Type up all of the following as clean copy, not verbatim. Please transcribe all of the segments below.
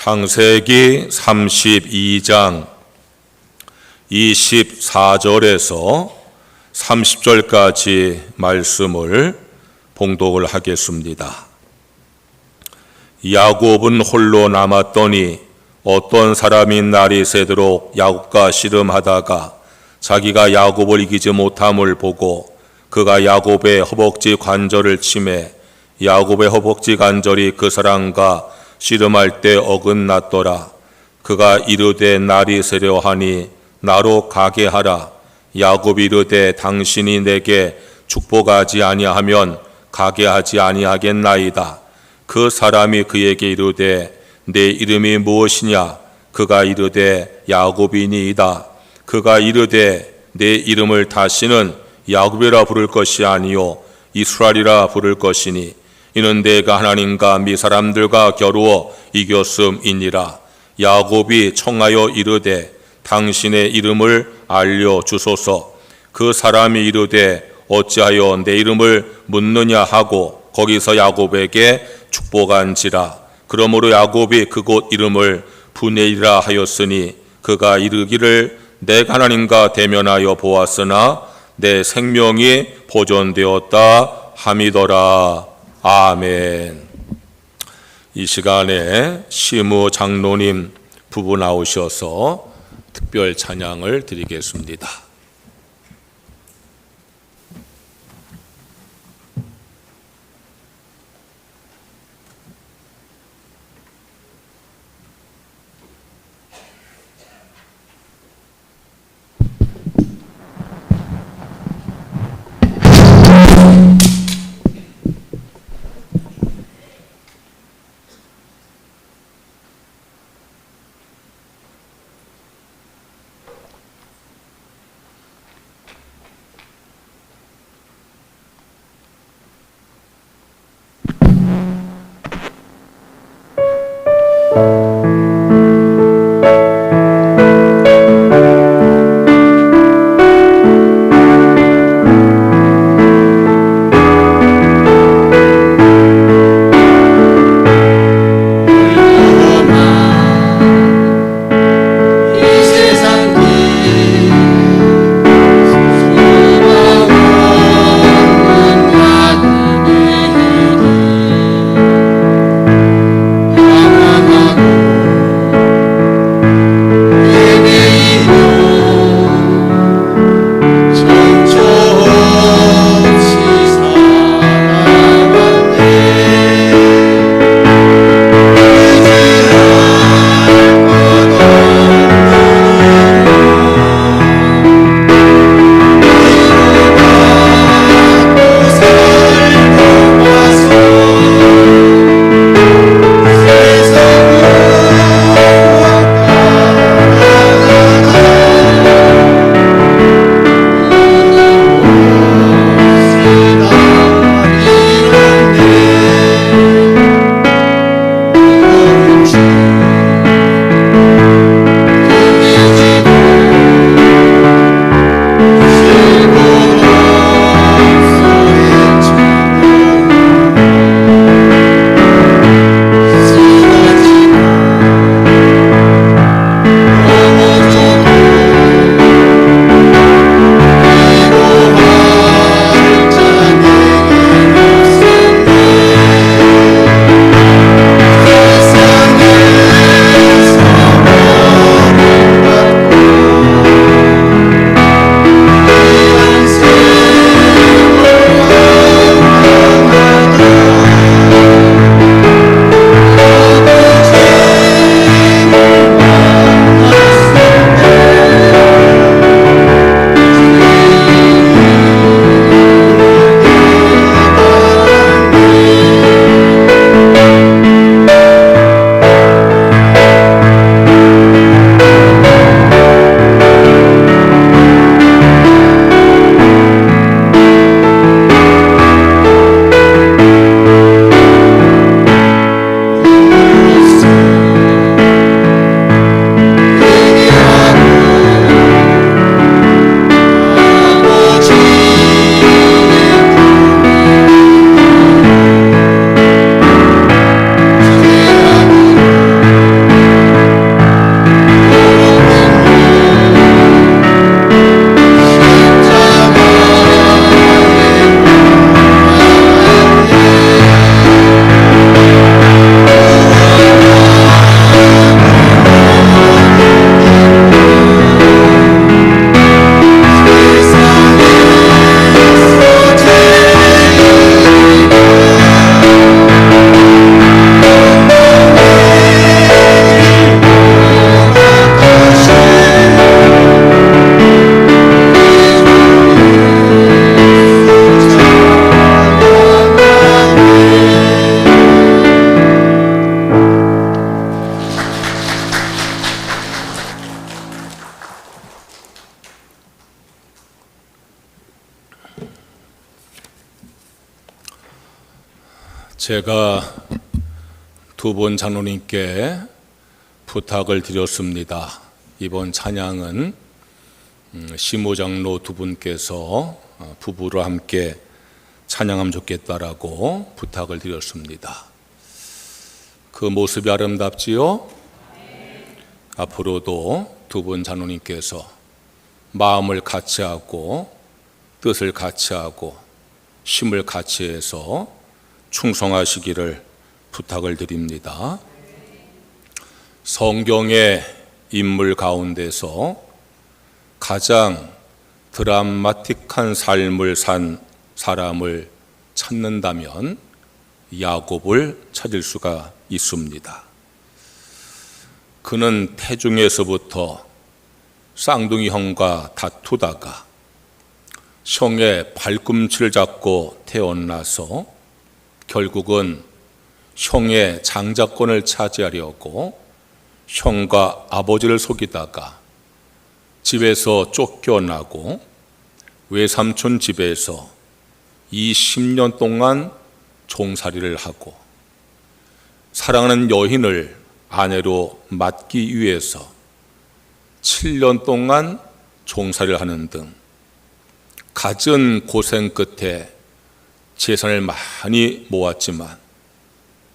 창세기 32장 24절에서 30절까지 말씀을 봉독을 하겠습니다. 야곱은 홀로 남았더니 어떤 사람이 날이 새도록 야곱과 씨름하다가 자기가 야곱을 이기지 못함을 보고 그가 야곱의 허벅지 관절을 치매 야곱의 허벅지 관절이 그 사람과 씨름할 때 어긋났더라. 그가 이르되 날이 새려 하니 나로 가게 하라. 야곱이 이르되 당신이 내게 축복하지 아니하면 가게 하지 아니하겠나이다. 그 사람이 그에게 이르되 내 이름이 무엇이냐? 그가 이르되 야곱이니이다. 그가 이르되 내 이름을 다시는 야곱이라 부를 것이 아니요 이스라엘이라 부를 것이니 이는 내가 하나님과 미 사람들과 겨루어 이겼음이니라. 야곱이 청하여 이르되 당신의 이름을 알려주소서. 그 사람이 이르되 어찌하여 내 이름을 묻느냐 하고 거기서 야곱에게 축복한지라. 그러므로 야곱이 그곳 이름을 브네일이라 하였으니 그가 이르기를 내가 하나님과 대면하여 보았으나 내 생명이 보존되었다 함이더라. 아멘. 이 시간에 시무 장로님 부부 나오셔서 특별 찬양을 드리겠습니다. 제가 두 분 장로님께 부탁을 드렸습니다. 이번 찬양은 시무장로 두 분께서 부부로 함께 찬양하면 좋겠다라고 부탁을 드렸습니다. 그 모습이 아름답지요? 앞으로도 두 분 장로님께서 마음을 같이 하고 뜻을 같이 하고 힘을 같이 해서 충성하시기를 부탁을 드립니다. 성경의 인물 가운데서 가장 드라마틱한 삶을 산 사람을 찾는다면 야곱을 찾을 수가 있습니다. 그는 태중에서부터 쌍둥이 형과 다투다가 형의 발꿈치를 잡고 태어나서 결국은 형의 장자권을 차지하려고 형과 아버지를 속이다가 집에서 쫓겨나고 외삼촌 집에서 20년 동안 종살이를 하고 사랑하는 여인을 아내로 맡기 위해서 7년 동안 종살이를 하는 등 갖은 고생 끝에 재산을 많이 모았지만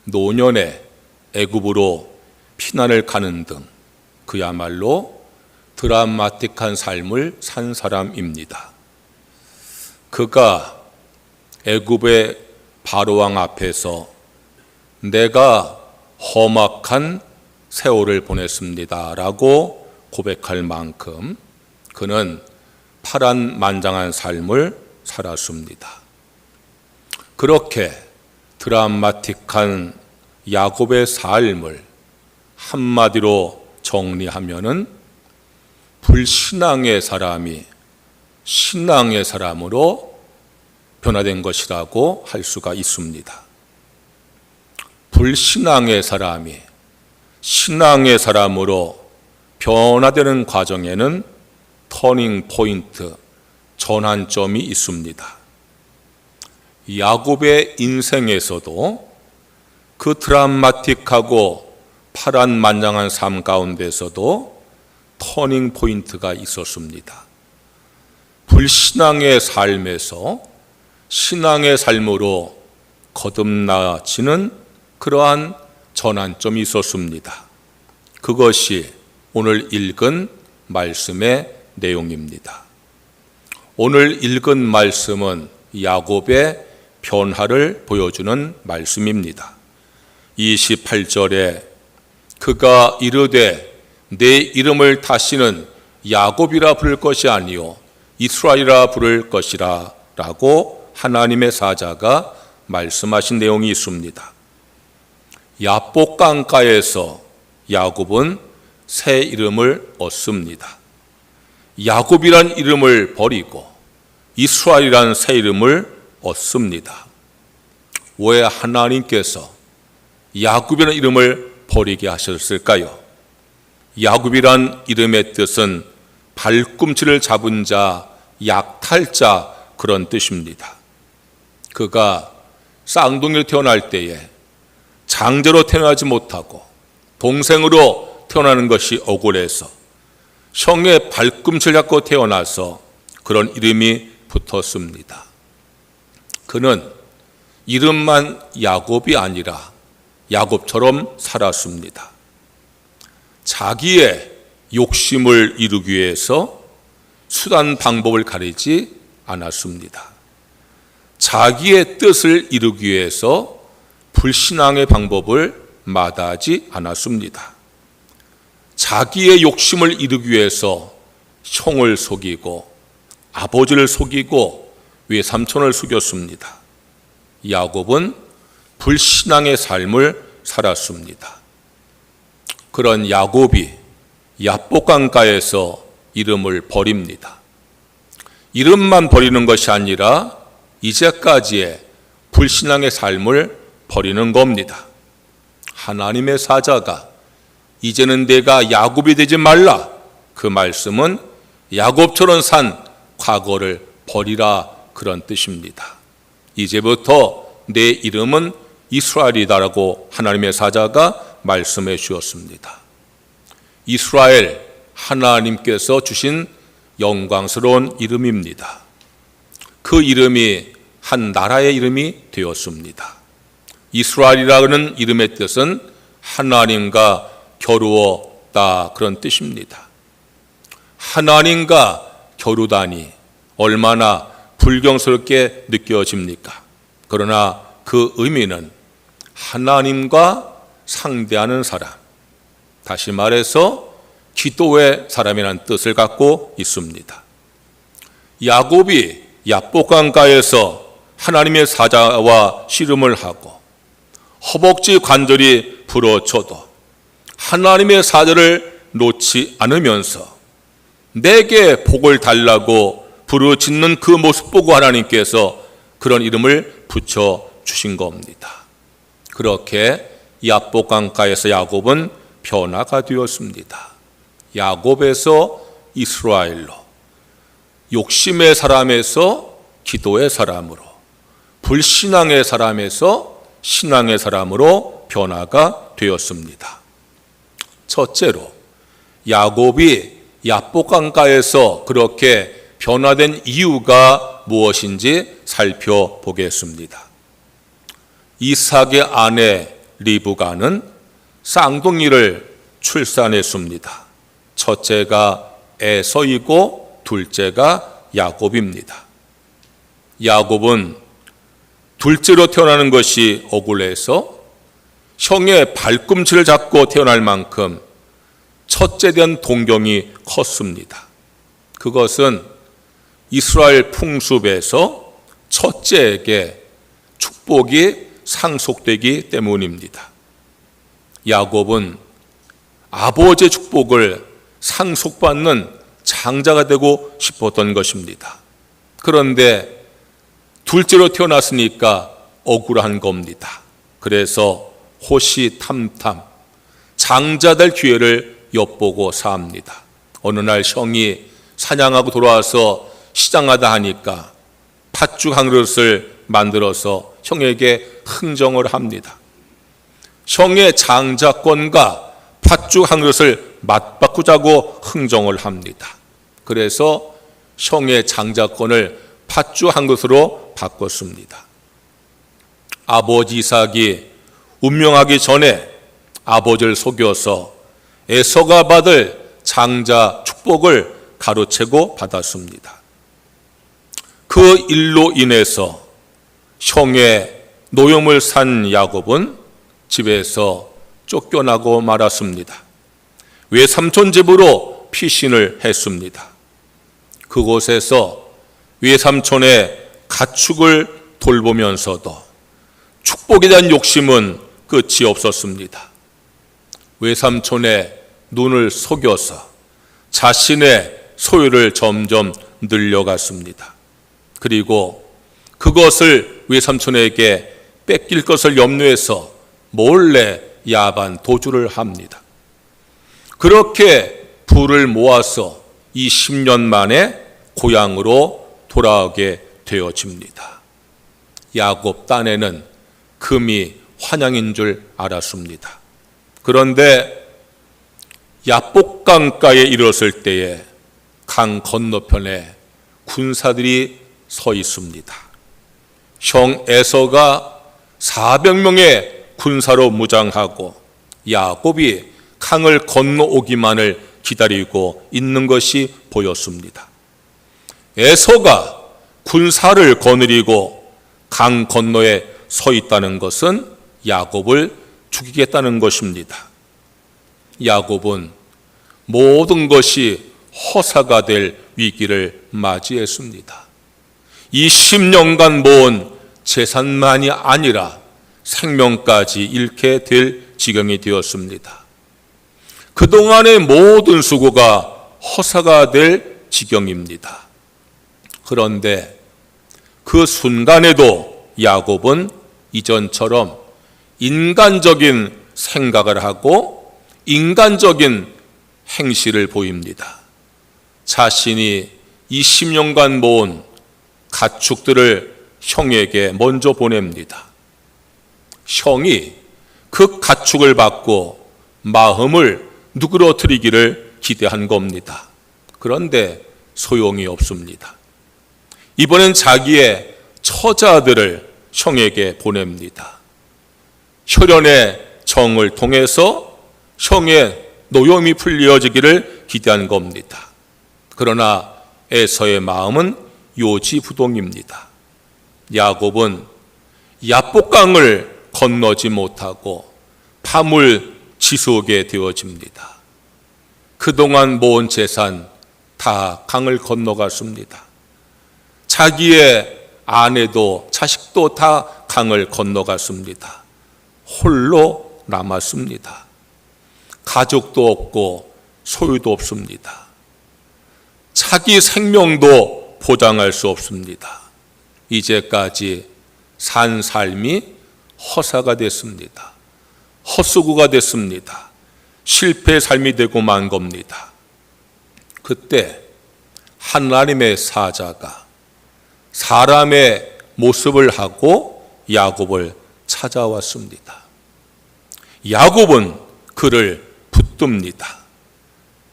노년에 애굽으로 피난을 가는 등 그야말로 드라마틱한 삶을 산 사람입니다. 그가 애굽의 바로왕 앞에서 내가 험악한 세월을 보냈습니다 라고 고백할 만큼 그는 파란만장한 삶을 살았습니다. 그렇게 드라마틱한 야곱의 삶을 한마디로 정리하면은 불신앙의 사람이 신앙의 사람으로 변화된 것이라고 할 수가 있습니다. 불신앙의 사람이 신앙의 사람으로 변화되는 과정에는 터닝 포인트, 전환점이 있습니다. 야곱의 인생에서도 그 드라마틱하고 파란만장한 삶 가운데서도 터닝 포인트가 있었습니다. 불신앙의 삶에서 신앙의 삶으로 거듭나지는 그러한 전환점이 있었습니다. 그것이 오늘 읽은 말씀의 내용입니다. 오늘 읽은 말씀은 야곱의 변화를 보여주는 말씀입니다. 28절에 그가 이르되 내 이름을 다시는 야곱이라 부를 것이 아니요 이스라엘이라 부를 것이라 라고 하나님의 사자가 말씀하신 내용이 있습니다. 야복 강가에서 야곱은 새 이름을 얻습니다. 야곱이란 이름을 버리고 이스라엘이란 새 이름을 얻습니다. 왜 하나님께서 야곱이라는 이름을 버리게 하셨을까요? 야곱이란 이름의 뜻은 발꿈치를 잡은 자, 약탈자 그런 뜻입니다. 그가 쌍둥이로 태어날 때에 장자로 태어나지 못하고 동생으로 태어나는 것이 억울해서 형의 발꿈치를 잡고 태어나서 그런 이름이 붙었습니다. 그는 이름만 야곱이 아니라 야곱처럼 살았습니다. 자기의 욕심을 이루기 위해서 수단 방법을 가리지 않았습니다. 자기의 뜻을 이루기 위해서 불신앙의 방법을 마다하지 않았습니다. 자기의 욕심을 이루기 위해서 형을 속이고 아버지를 속이고 외삼촌을 속였습니다. 야곱은 불신앙의 삶을 살았습니다. 그런 야곱이 야복강가에서 이름을 버립니다. 이름만 버리는 것이 아니라 이제까지의 불신앙의 삶을 버리는 겁니다. 하나님의 사자가 이제는 내가 야곱이 되지 말라, 그 말씀은 야곱처럼 산 과거를 버리라 그런 뜻입니다. 이제부터 내 이름은 이스라엘이다라고 하나님의 사자가 말씀해 주었습니다. 이스라엘, 하나님께서 주신 영광스러운 이름입니다. 그 이름이 한 나라의 이름이 되었습니다. 이스라엘이라는 이름의 뜻은 하나님과 겨루었다, 그런 뜻입니다. 하나님과 겨루다니 얼마나 불경스럽게 느껴집니까? 그러나 그 의미는 하나님과 상대하는 사람, 다시 말해서 기도의 사람이라는 뜻을 갖고 있습니다. 야곱이 야복강가에서 하나님의 사자와 씨름을 하고 허벅지 관절이 부러져도 하나님의 사자를 놓지 않으면서 내게 복을 달라고 부르짖는 그 모습 보고 하나님께서 그런 이름을 붙여주신 겁니다. 그렇게 야복강가에서 야곱은 변화가 되었습니다. 야곱에서 이스라엘로, 욕심의 사람에서 기도의 사람으로, 불신앙의 사람에서 신앙의 사람으로 변화가 되었습니다. 첫째로 야곱이 야복강가에서 그렇게 변화된 이유가 무엇인지 살펴보겠습니다. 이삭의 아내 리브가는 쌍둥이를 출산했습니다. 첫째가 에서이고 둘째가 야곱입니다. 야곱은 둘째로 태어나는 것이 억울해서 형의 발꿈치를 잡고 태어날 만큼 첫째에 대한 동경이 컸습니다. 그것은 이스라엘 풍습에서 첫째에게 축복이 상속되기 때문입니다. 야곱은 아버지의 축복을 상속받는 장자가 되고 싶었던 것입니다. 그런데 둘째로 태어났으니까 억울한 겁니다. 그래서 호시탐탐 장자될 기회를 엿보고 삽니다. 어느 날 형이 사냥하고 돌아와서 시장하다 하니까 팥죽 한 그릇을 만들어서 형에게 흥정을 합니다. 형의 장자권과 팥죽 한 그릇을 맞바꾸자고 흥정을 합니다. 그래서 형의 장자권을 팥죽 한 그릇으로 바꿨습니다. 아버지 이삭이 운명하기 전에 아버지를 속여서 에서가 받을 장자 축복을 가로채고 받았습니다. 그 일로 인해서 형의 노염을 산 야곱은 집에서 쫓겨나고 말았습니다. 외삼촌 집으로 피신을 했습니다. 그곳에서 외삼촌의 가축을 돌보면서도 축복에 대한 욕심은 끝이 없었습니다. 외삼촌의 눈을 속여서 자신의 소유를 점점 늘려갔습니다. 그리고 그것을 외삼촌에게 뺏길 것을 염려해서 몰래 야반 도주를 합니다. 그렇게 부를 모아서 20년 만에 고향으로 돌아오게 되어집니다. 야곱 딴에는 금이 환양인 줄 알았습니다. 그런데 야복강가에 이르렀을 때에 강 건너편에 군사들이 서 있습니다. 형 에서가 400명의 군사로 무장하고 야곱이 강을 건너오기만을 기다리고 있는 것이 보였습니다. 에서가 군사를 거느리고 강 건너에 서 있다는 것은 야곱을 죽이겠다는 것입니다. 야곱은 모든 것이 허사가 될 위기를 맞이했습니다. 20년간 모은 재산만이 아니라 생명까지 잃게 될 지경이 되었습니다. 그동안의 모든 수고가 허사가 될 지경입니다. 그런데 그 순간에도 야곱은 이전처럼 인간적인 생각을 하고 인간적인 행실을 보입니다. 자신이 20년간 모은 가축들을 형에게 먼저 보냅니다. 형이 그 가축을 받고 마음을 누그러뜨리기를 기대한 겁니다. 그런데 소용이 없습니다. 이번엔 자기의 처자들을 형에게 보냅니다. 혈연의 정을 통해서 형의 노염이 풀려지기를 기대한 겁니다. 그러나 에서의 마음은 요지부동입니다. 야곱은 야복강을 건너지 못하고 밤을 지속게 되어집니다. 그동안 모은 재산 다 강을 건너갔습니다. 자기의 아내도 자식도 다 강을 건너갔습니다. 홀로 남았습니다. 가족도 없고 소유도 없습니다. 자기 생명도 보장할 수 없습니다. 이제까지 산 삶이 허사가 됐습니다. 헛수고가 됐습니다. 실패의 삶이 되고 만 겁니다. 그때 하나님의 사자가 사람의 모습을 하고 야곱을 찾아왔습니다. 야곱은 그를 붙듭니다.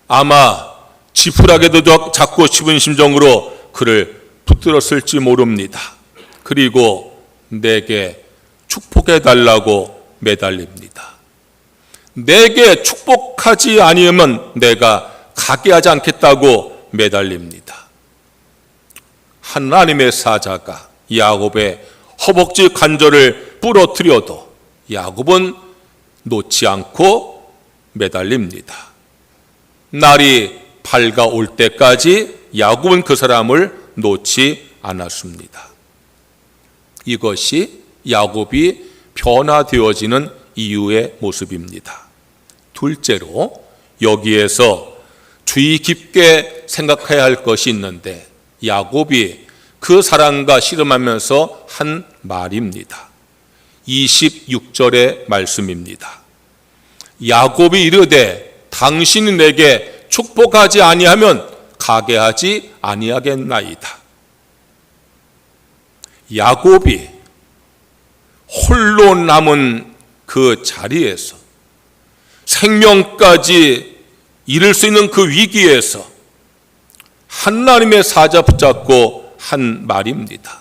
아마 지푸라기도 잡고 싶은 심정으로 그를 붙들었을지 모릅니다. 그리고 내게 축복해 달라고 매달립니다. 내게 축복하지 아니하면 내가 가게 하지 않겠다고 매달립니다. 하나님의 사자가 야곱의 허벅지 관절을 부러뜨려도 야곱은 놓지 않고 매달립니다. 날이 밝아올 때까지 야곱은 그 사람을 놓지 않았습니다. 이것이 야곱이 변화되어지는 이유의 모습입니다. 둘째로 여기에서 주의 깊게 생각해야 할 것이 있는데 야곱이 그 사람과 씨름하면서 한 말입니다. 26절의 말씀입니다. 야곱이 이르되 당신이 내게 축복하지 아니하면 가게 하지 아니하겠나이다. 야곱이 홀로 남은 그 자리에서 생명까지 잃을 수 있는 그 위기에서 하나님의 사자 붙잡고 한 말입니다.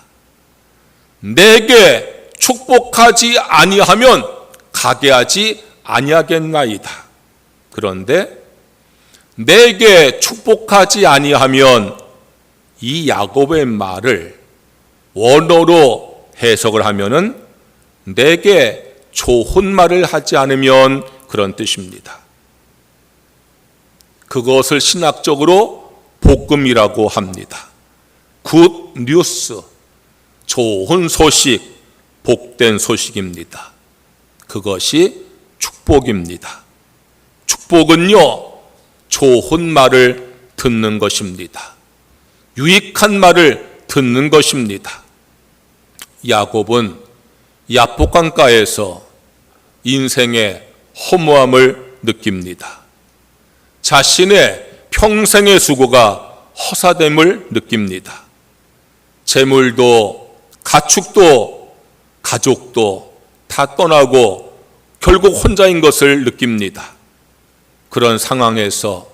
내게 축복하지 아니하면 가게 하지 아니하겠나이다. 그런데 내게 축복하지 아니하면 이 야곱의 말을 원어로 해석을 하면은 내게 좋은 말을 하지 않으면 그런 뜻입니다. 그것을 신학적으로 복음이라고 합니다. 굿 뉴스, 좋은 소식, 복된 소식입니다. 그것이 축복입니다. 축복은요, 좋은 말을 듣는 것입니다. 유익한 말을 듣는 것입니다. 야곱은 야복강가에서 인생의 허무함을 느낍니다. 자신의 평생의 수고가 허사됨을 느낍니다. 재물도 가축도 가족도 다 떠나고 결국 혼자인 것을 느낍니다. 그런 상황에서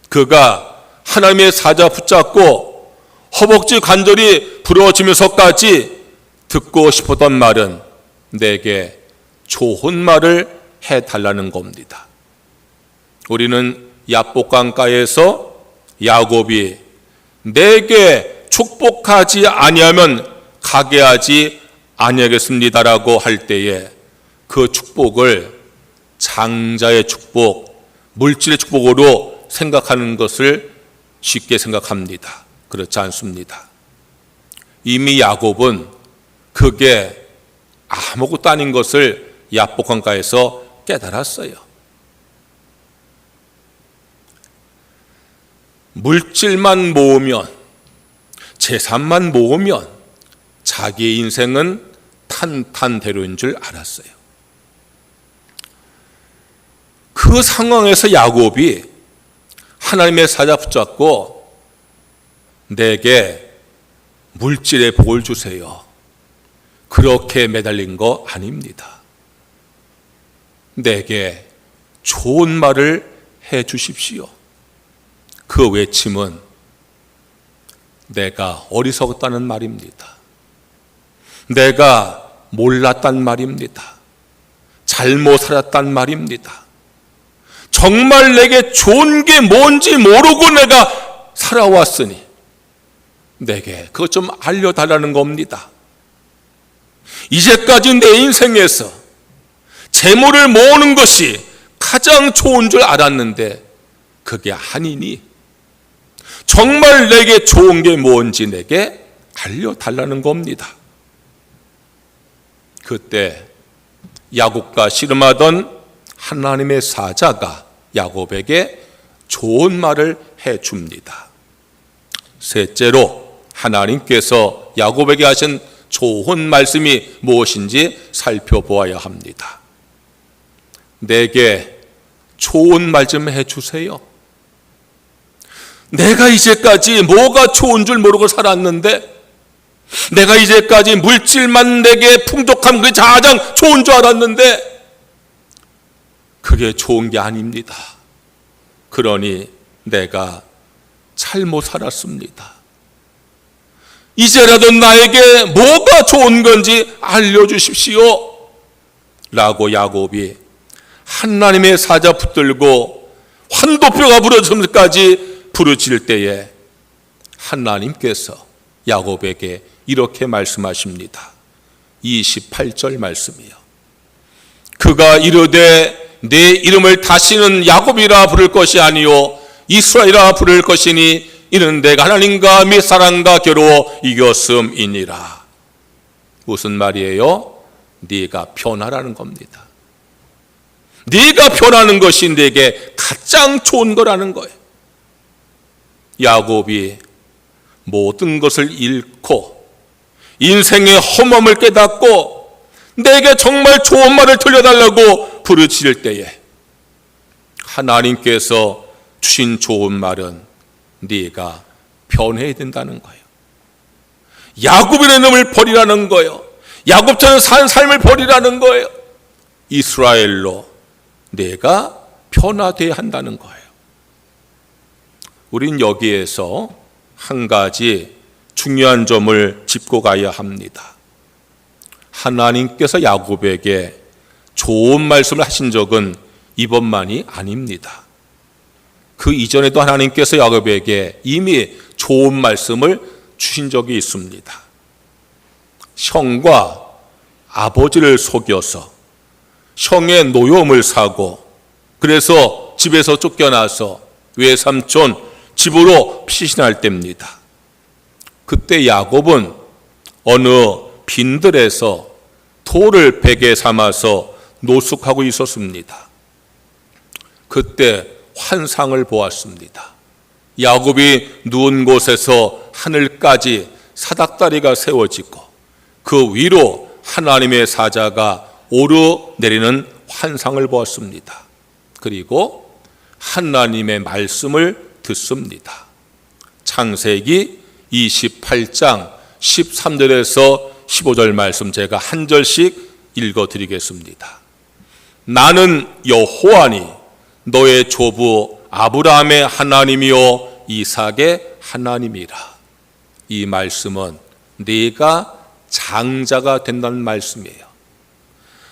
그가 하나님의 사자 붙잡고 허벅지 관절이 부러지면서까지 듣고 싶었던 말은 내게 좋은 말을 해달라는 겁니다. 우리는 야복강가에서 야곱이 내게 축복하지 아니하면 가게 하지 아니하겠습니다라고 할 때에 그 축복을 장자의 축복, 물질의 축복으로 생각하는 것을 쉽게 생각합니다. 그렇지 않습니다. 이미 야곱은 그게 아무것도 아닌 것을 야복강가에서 깨달았어요. 물질만 모으면, 재산만 모으면 자기의 인생은 탄탄대로인 줄 알았어요. 그 상황에서 야곱이 하나님의 사자 붙잡고 내게 물질의 복을 주세요. 그렇게 매달린 거 아닙니다. 내게 좋은 말을 해 주십시오. 그 외침은 내가 어리석었다는 말입니다. 내가 몰랐단 말입니다. 잘못 살았단 말입니다. 정말 내게 좋은 게 뭔지 모르고 내가 살아왔으니 내게 그것 좀 알려달라는 겁니다. 이제까지 내 인생에서 재물을 모으는 것이 가장 좋은 줄 알았는데 그게 아니니 정말 내게 좋은 게 뭔지 내게 알려달라는 겁니다. 그때 야곱과 씨름하던 하나님의 사자가 야곱에게 좋은 말을 해줍니다. 셋째로 하나님께서 야곱에게 하신 좋은 말씀이 무엇인지 살펴보아야 합니다. 내게 좋은 말 좀 해주세요. 내가 이제까지 뭐가 좋은 줄 모르고 살았는데, 내가 이제까지 물질만 내게 풍족한 게 가장 좋은 줄 알았는데 그게 좋은 게 아닙니다. 그러니 내가 잘못 살았습니다. 이제라도 나에게 뭐가 좋은 건지 알려주십시오 라고 야곱이 하나님의 사자 붙들고 환도뼈가 부러짐까지 부르짖을 때에 하나님께서 야곱에게 이렇게 말씀하십니다. 28절 말씀이요. 그가 이르되 내 이름을 다시는 야곱이라 부를 것이 아니요 이스라엘이라 부를 것이니 이는 내가 하나님과 및 사람과 겨루어 이겼음이니라. 무슨 말이에요? 네가 변하라는 겁니다. 네가 변하는 것이 내게 가장 좋은 거라는 거예요. 야곱이 모든 것을 잃고 인생의 험함을 깨닫고 내게 정말 좋은 말을 들려달라고 부르짖을 때에 하나님께서 주신 좋은 말은 네가 변해야 된다는 거예요. 야곱의 놈을 버리라는 거예요. 야곱처럼 산 삶을 버리라는 거예요. 이스라엘로 네가 변화되어야 한다는 거예요. 우린 여기에서 한 가지 중요한 점을 짚고 가야 합니다. 하나님께서 야곱에게 좋은 말씀을 하신 적은 이번만이 아닙니다. 그 이전에도 하나님께서 야곱에게 이미 좋은 말씀을 주신 적이 있습니다. 형과 아버지를 속여서 형의 노여움을 사고 그래서 집에서 쫓겨나서 외삼촌 집으로 피신할 때입니다. 그때 야곱은 어느 빈들에서 돌을 베개 삼아서 노숙하고 있었습니다. 그때 환상을 보았습니다. 야곱이 누운 곳에서 하늘까지 사닥다리가 세워지고 그 위로 하나님의 사자가 오르내리는 환상을 보았습니다. 그리고 하나님의 말씀을 듣습니다. 창세기 28장 13절에서 15절 말씀 제가 한 절씩 읽어드리겠습니다. 나는 여호와니 너의 조부 아브라함의 하나님이요 이삭의 하나님이라. 이 말씀은 네가 장자가 된다는 말씀이에요.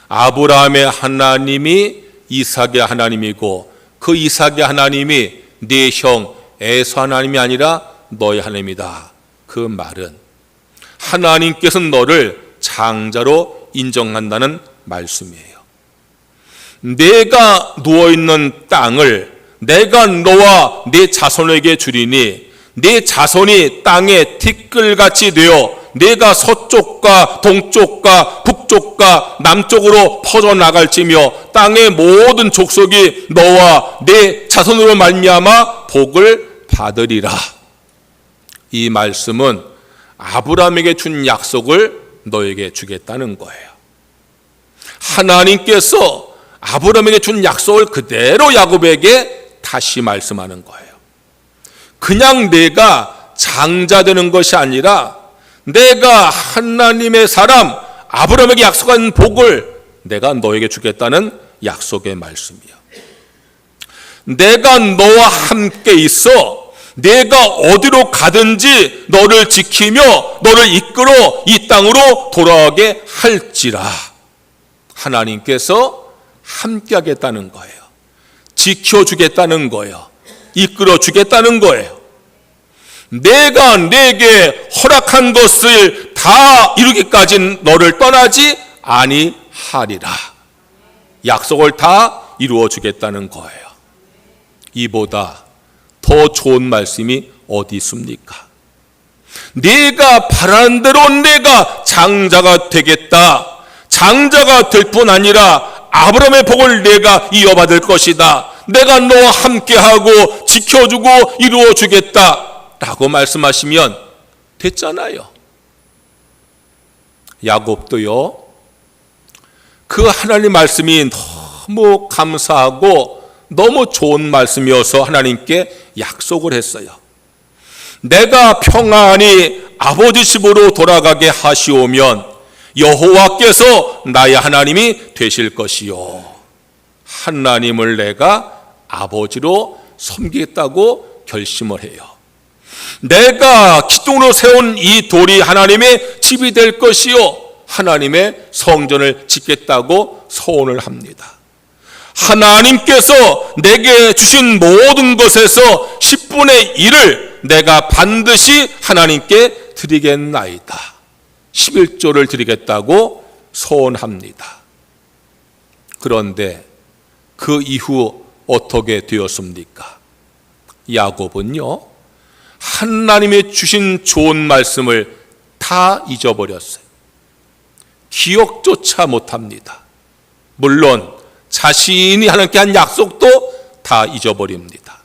아브라함의 하나님이 이삭의 하나님이고 그 이삭의 하나님이 네 형 에서 하나님이 아니라 너의 하나님이다. 그 말은 하나님께서는 너를 장자로 인정한다는 말씀이에요. 내가 누워있는 땅을 내가 너와 네 자손에게 주리니 네 자손이 땅의 티끌같이 되어 내가 서쪽과 동쪽과 북쪽과 남쪽으로 퍼져나갈지며 땅의 모든 족속이 너와 네 자손으로 말미암아 복을 받으리라. 이 말씀은 아브라함에게 준 약속을 너에게 주겠다는 거예요. 하나님께서 아브라함에게 준 약속을 그대로 야곱에게 다시 말씀하는 거예요. 그냥 내가 장자되는 것이 아니라 내가 하나님의 사람 아브라함에게 약속한 복을 내가 너에게 주겠다는 약속의 말씀이요. 내가 너와 함께 있어 내가 어디로 가든지 너를 지키며 너를 이끌어 이 땅으로 돌아오게 할지라. 하나님께서 함께 하겠다는 거예요. 지켜주겠다는 거예요. 이끌어 주겠다는 거예요. 내가 내게 허락한 것을 다 이루기까지는 너를 떠나지 아니하리라. 약속을 다 이루어 주겠다는 거예요. 이보다 더 좋은 말씀이 어디 있습니까? 네가 바라는 대로 내가 장자가 되겠다. 장자가 될 뿐 아니라 아브라함의 복을 내가 이어받을 것이다. 내가 너와 함께하고 지켜주고 이루어 주겠다 라고 말씀하시면 됐잖아요. 야곱도요, 그 하나님 말씀이 너무 감사하고 너무 좋은 말씀이어서 하나님께 약속을 했어요. 내가 평안히 아버지 집으로 돌아가게 하시오면 여호와께서 나의 하나님이 되실 것이요, 하나님을 내가 아버지로 섬기겠다고 결심을 해요. 내가 기둥으로 세운 이 돌이 하나님의 집이 될 것이요, 하나님의 성전을 짓겠다고 서원을 합니다. 하나님께서 내게 주신 모든 것에서 10분의 1을 내가 반드시 하나님께 드리겠나이다. 11조를 드리겠다고 서원합니다. 그런데 그 이후 어떻게 되었습니까? 야곱은요, 하나님의 주신 좋은 말씀을 다 잊어버렸어요. 기억조차 못합니다. 물론 자신이 하나님께 한 약속도 다 잊어버립니다.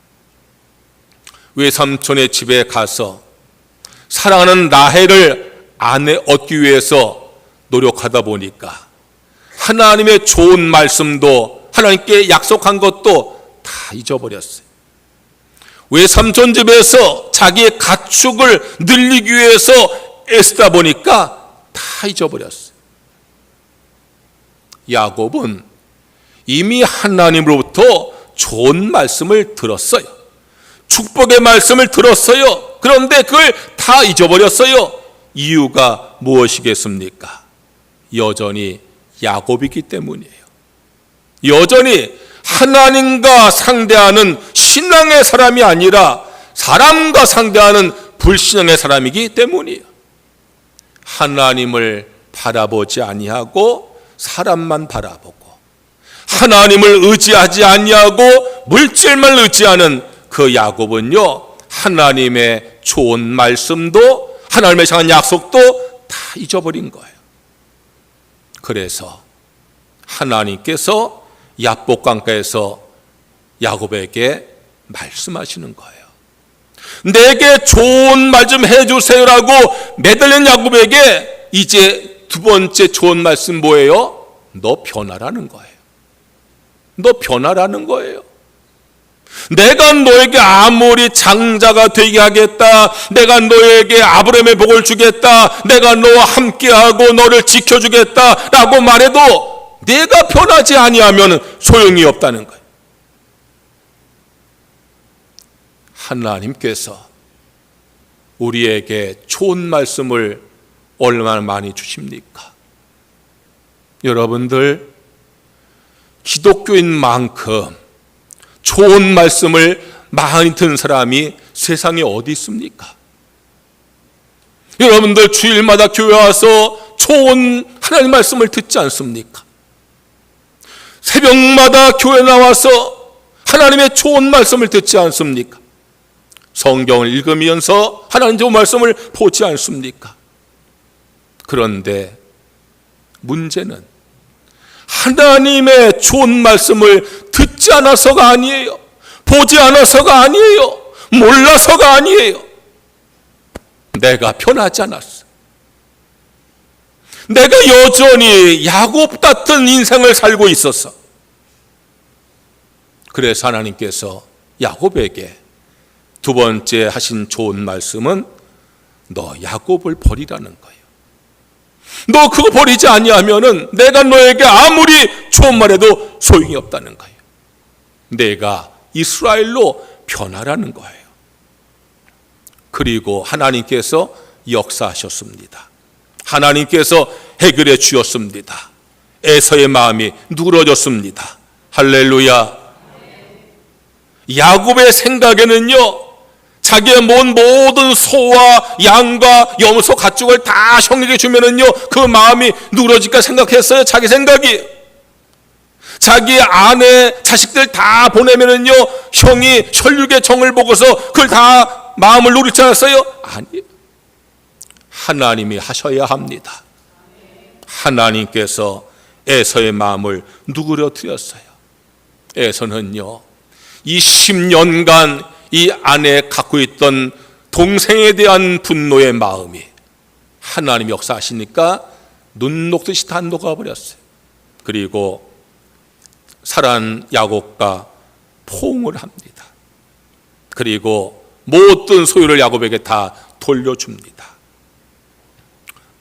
외삼촌의 집에 가서 사랑하는 라헬을 아내 얻기 위해서 노력하다 보니까 하나님의 좋은 말씀도 하나님께 약속한 것도 다 잊어버렸어요. 외삼촌 집에서 자기의 가축을 늘리기 위해서 애쓰다 보니까 다 잊어버렸어요. 야곱은 이미 하나님으로부터 좋은 말씀을 들었어요. 축복의 말씀을 들었어요. 그런데 그걸 다 잊어버렸어요. 이유가 무엇이겠습니까? 여전히 야곱이기 때문이에요. 여전히 하나님과 상대하는 신앙의 사람이 아니라 사람과 상대하는 불신앙의 사람이기 때문이에요. 하나님을 바라보지 아니하고 사람만 바라보고, 하나님을 의지하지 아니하고 물질만 의지하는 그 야곱은요, 하나님의 좋은 말씀도 하나님의 향한 약속도 다 잊어버린 거예요. 그래서 하나님께서 야복강가에서 야곱에게 말씀하시는 거예요. 내게 좋은 말 좀 해주세요라고 매달린 야곱에게 이제 두 번째 좋은 말씀 뭐예요? 너 변하라는 거예요. 너 변하라는 거예요. 내가 너에게 아무리 장자가 되게 하겠다, 내가 너에게 아브라함의 복을 주겠다, 내가 너와 함께하고 너를 지켜주겠다 라고 말해도 내가 변하지 아니하면 소용이 없다는 거예요. 하나님께서 우리에게 좋은 말씀을 얼마나 많이 주십니까? 여러분들, 기독교인 만큼 좋은 말씀을 많이 듣는 사람이 세상에 어디 있습니까? 여러분들 주일마다 교회 와서 좋은 하나님 말씀을 듣지 않습니까? 새벽마다 교회 나와서 하나님의 좋은 말씀을 듣지 않습니까? 성경을 읽으면서 하나님 좋은 말씀을 보지 않습니까? 그런데 문제는 하나님의 좋은 말씀을 듣지 않아서가 아니에요. 보지 않아서가 아니에요. 몰라서가 아니에요. 내가 변하지 않았어. 내가 여전히 야곱 같은 인생을 살고 있었어. 그래서 하나님께서 야곱에게 두 번째 하신 좋은 말씀은 너 야곱을 버리라는 거예요. 너 그거 버리지 아니하면은 내가 너에게 아무리 좋은 말해도 소용이 없다는 거예요. 내가 이스라엘로 변하라는 거예요. 그리고 하나님께서 역사하셨습니다. 하나님께서 해결해 주었습니다. 에서의 마음이 누그러졌습니다. 할렐루야. 야곱의 생각에는요, 자기의 모든 소와 양과 염소 가축을 다 형에게 주면은요, 그 마음이 누그러질까 생각했어요. 자기 생각이. 자기 아내, 자식들 다 보내면은요, 형이 혈육의 정을 보고서 그걸 다 마음을 누리지 않았어요? 아니에요. 하나님이 하셔야 합니다. 하나님께서 에서의 마음을 누그러뜨렸어요. 에서는요, 이 10년간 이 안에 갖고 있던 동생에 대한 분노의 마음이 하나님이 역사하시니까 눈 녹듯이 다 녹아버렸어요. 그리고 사랑하는 야곱과 포옹을 합니다. 그리고 모든 소유를 야곱에게 다 돌려줍니다.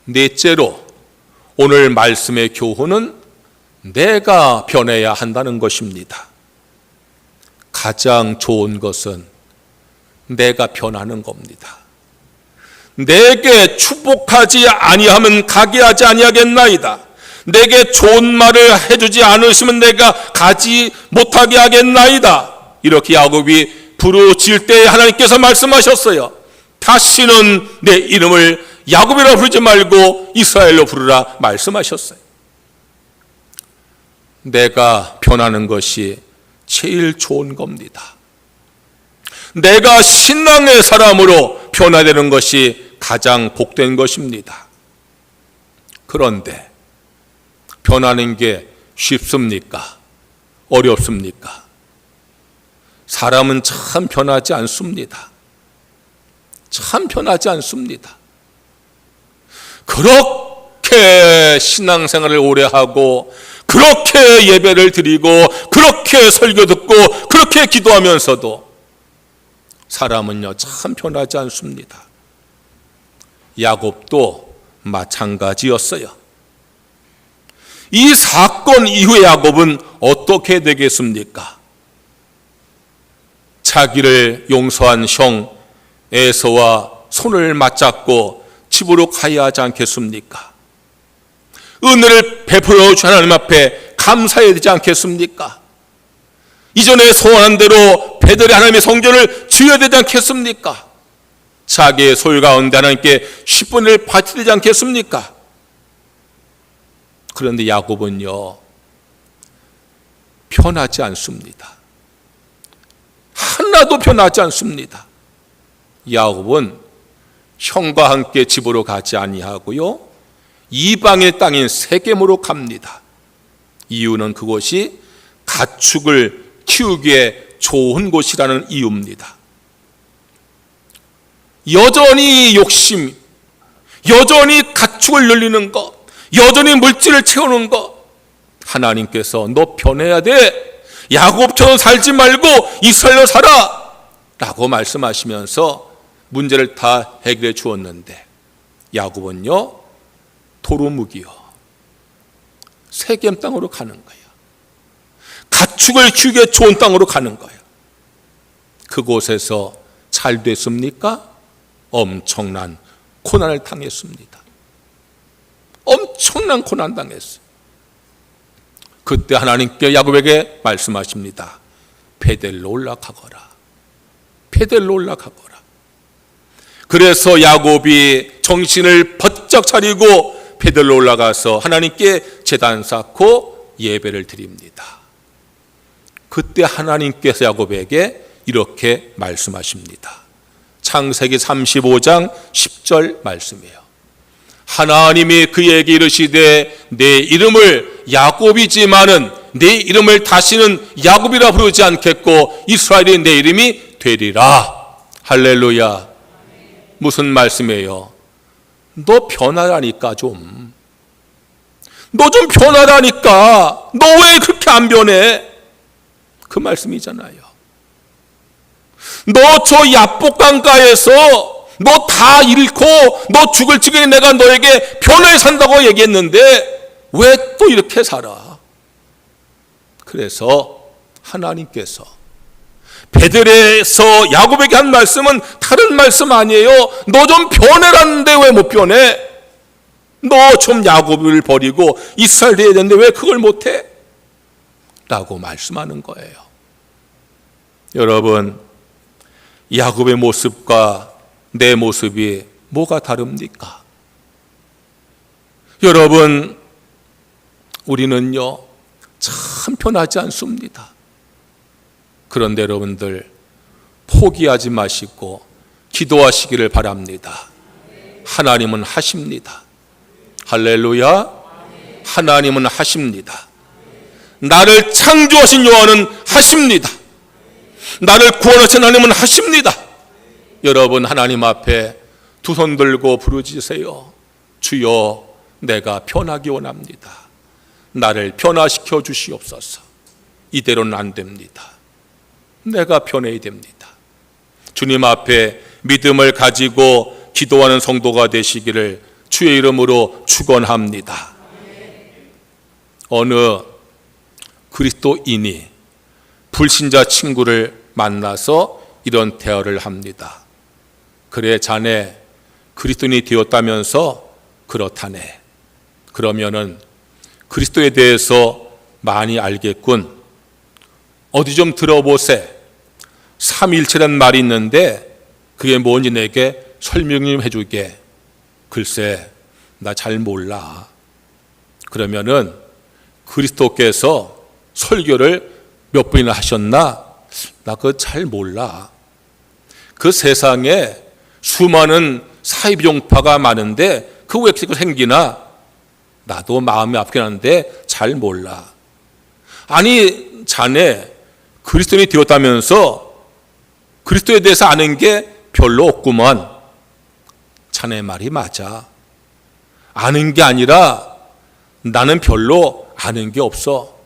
넷째로 오늘 말씀의 교훈은 내가 변해야 한다는 것입니다. 가장 좋은 것은 내가 변하는 겁니다. 내게 축복하지 아니하면 가게 하지 아니하겠나이다. 내게 좋은 말을 해주지 않으시면 내가 가지 못하게 하겠나이다. 이렇게 야곱이 부르짖을 때 하나님께서 말씀하셨어요. 다시는 내 이름을 야곱이라 부르지 말고 이스라엘로 부르라 말씀하셨어요. 내가 변하는 것이 제일 좋은 겁니다. 내가 신앙의 사람으로 변화되는 것이 가장 복된 것입니다. 그런데 변하는 게 쉽습니까? 어렵습니까? 사람은 참 변하지 않습니다. 참 변하지 않습니다. 그렇게 신앙생활을 오래 하고 그렇게 예배를 드리고 그렇게 설교 듣고 그렇게 기도하면서도 사람은요 참 변하지 않습니다. 야곱도 마찬가지였어요. 이 사건 이후에 야곱은 어떻게 되겠습니까? 자기를 용서한 형 에서와 손을 맞잡고 집으로 가야 하지 않겠습니까? 은혜를 베풀어 주신 하나님 앞에 감사해야 되지 않겠습니까? 이전에 소원한 대로 베들레 하나님의 성전을 지어야 되지 않겠습니까? 자기의 소유 가운데 하나님께 10분을 바쳐야 되지 않겠습니까? 그런데 야곱은요 변하지 않습니다. 하나도 변하지 않습니다. 야곱은 형과 함께 집으로 가지 아니하고요 이방의 땅인 세겜으로 갑니다. 이유는 그곳이 가축을 키우기에 좋은 곳이라는 이유입니다. 여전히 욕심, 여전히 가축을 늘리는 것, 여전히 물질을 채우는 것, 하나님께서 너 변해야 돼, 야곱처럼 살지 말고 이스라엘로 살아 라고 말씀하시면서 문제를 다 해결해 주었는데 야곱은요 도루묵이요 세겜 땅으로 가는 거예요. 가축을 키우기에 좋은 땅으로 가는 거예요. 그곳에서 잘 됐습니까? 엄청난 고난을 당했습니다. 엄청난 고난 당했어요. 그때 하나님께 야곱에게 말씀하십니다. 베델로 올라가거라. 베델로 올라가거라. 그래서 야곱이 정신을 번쩍 차리고 베델로 올라가서 하나님께 제단 쌓고 예배를 드립니다. 그때 하나님께서 야곱에게 이렇게 말씀하십니다. 창세기 35장 10절 말씀이에요. 하나님이 그에게 이르시되 내 이름을 야곱이지만은 내 이름을 다시는 야곱이라 부르지 않겠고 이스라엘이 내 이름이 되리라. 할렐루야. 무슨 말씀이에요? 너 변하라니까 좀. 너 좀 변하라니까. 너 왜 그렇게 안 변해? 그 말씀이잖아요. 너 저 야복강가에서 너 다 잃고 너 죽을 지경에 내가 너에게 편하게 산다고 얘기했는데 왜 또 이렇게 살아? 그래서 하나님께서 베델에서 야곱에게 한 말씀은 다른 말씀 아니에요. 너 좀 변해라는데 왜 못 변해? 너 좀 야곱을 버리고 이스라엘 돼야 되는데 왜 그걸 못해? 라고 말씀하는 거예요. 여러분, 야곱의 모습과 내 모습이 뭐가 다릅니까? 여러분, 우리는요 참 편하지 않습니다. 그런데 여러분들 포기하지 마시고 기도하시기를 바랍니다. 하나님은 하십니다. 할렐루야. 하나님은 하십니다. 나를 창조하신 여호와는 하십니다. 나를 구원하신 하나님은 하십니다. 여러분, 하나님 앞에 두 손 들고 부르짖으세요. 주여, 내가 변하기 원합니다. 나를 변화시켜 주시옵소서. 이대로는 안 됩니다. 내가 변해야 됩니다. 주님 앞에 믿음을 가지고 기도하는 성도가 되시기를 주의 이름으로 축원합니다. 어느 그리스도인이 불신자 친구를 만나서 이런 대화를 합니다. 그래, 자네 그리스도인이 되었다면서? 그렇다네. 그러면은 그리스도에 대해서 많이 알겠군. 어디 좀 들어보세. 삼위일체라는 말이 있는데 그게 뭔지 내게 설명 좀 해주게. 글쎄, 나 잘 몰라. 그러면은 그리스도께서 설교를 몇 번이나 하셨나? 나 그거 잘 몰라. 그 세상에 수많은 사이비종파가 많은데 그거 왜 이렇게 생기나? 나도 마음이 아프긴 한데 잘 몰라. 아니, 자네 그리스도인이 되었다면서 그리스도에 대해서 아는 게 별로 없구만. 자네 말이 맞아. 아는 게 아니라 나는 별로 아는 게 없어.